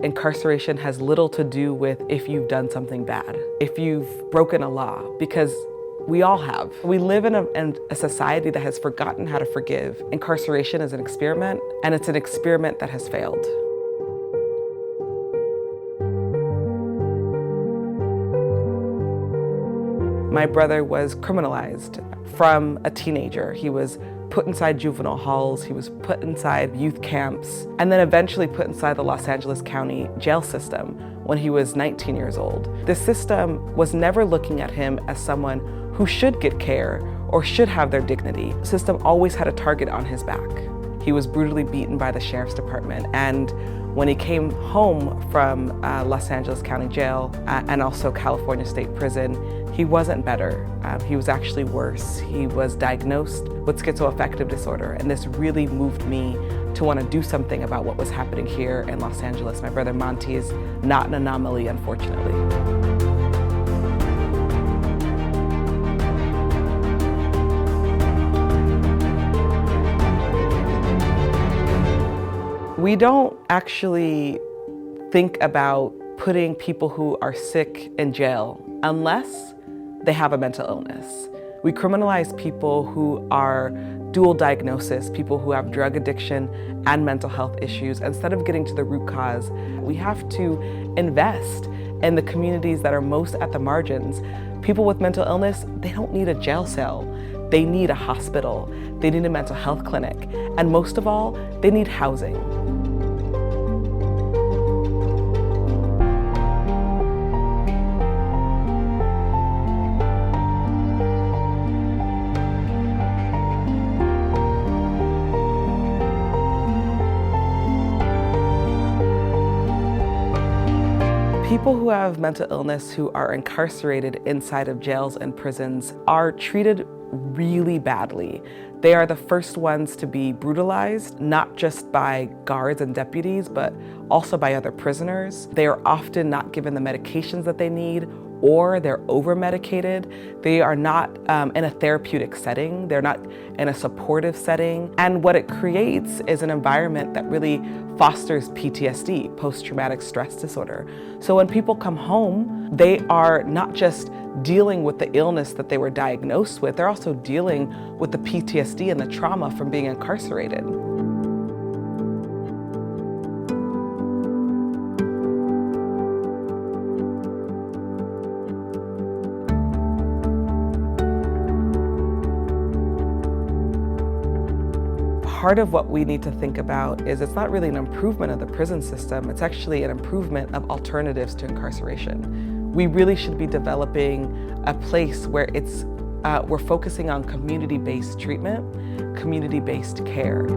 Incarceration has little to do with if you've done something bad, if you've broken a law, because we all have. We live in a society that has forgotten how to forgive. Incarceration is an experiment, and it's an experiment that has failed. My brother was criminalized from a teenager. He was put inside juvenile halls, he was put inside youth camps, and then eventually put inside the Los Angeles County jail system when he was 19 years old. The system was never looking at him as someone who should get care or should have their dignity. The system always had a target on his back. He was brutally beaten by the sheriff's department, and when he came home from Los Angeles County Jail and also California State Prison, he wasn't better. He was actually worse. He was diagnosed with schizoaffective disorder, and this really moved me to want to do something about what was happening here in Los Angeles. My brother Monty is not an anomaly, unfortunately. We don't actually think about putting people who are sick in jail unless they have a mental illness. We criminalize people who are dual diagnosis, people who have drug addiction and mental health issues. Instead of getting to the root cause, we have to invest in the communities that are most at the margins. People with mental illness, they don't need a jail cell. They need a hospital. They need a mental health clinic. And most of all, they need housing. People who have mental illness who are incarcerated inside of jails and prisons are treated really badly. They are the first ones to be brutalized, not just by guards and deputies, but also by other prisoners. They are often not given the medications that they need, or they're over-medicated. They are not in a therapeutic setting. They're not in a supportive setting. And what it creates is an environment that really fosters PTSD, post-traumatic stress disorder. So when people come home, they are not just dealing with the illness that they were diagnosed with, they're also dealing with the PTSD and the trauma from being incarcerated. Part of what we need to think about is it's not really an improvement of the prison system, it's actually an improvement of alternatives to incarceration. We really should be developing a place where we're focusing on community-based treatment, community-based care.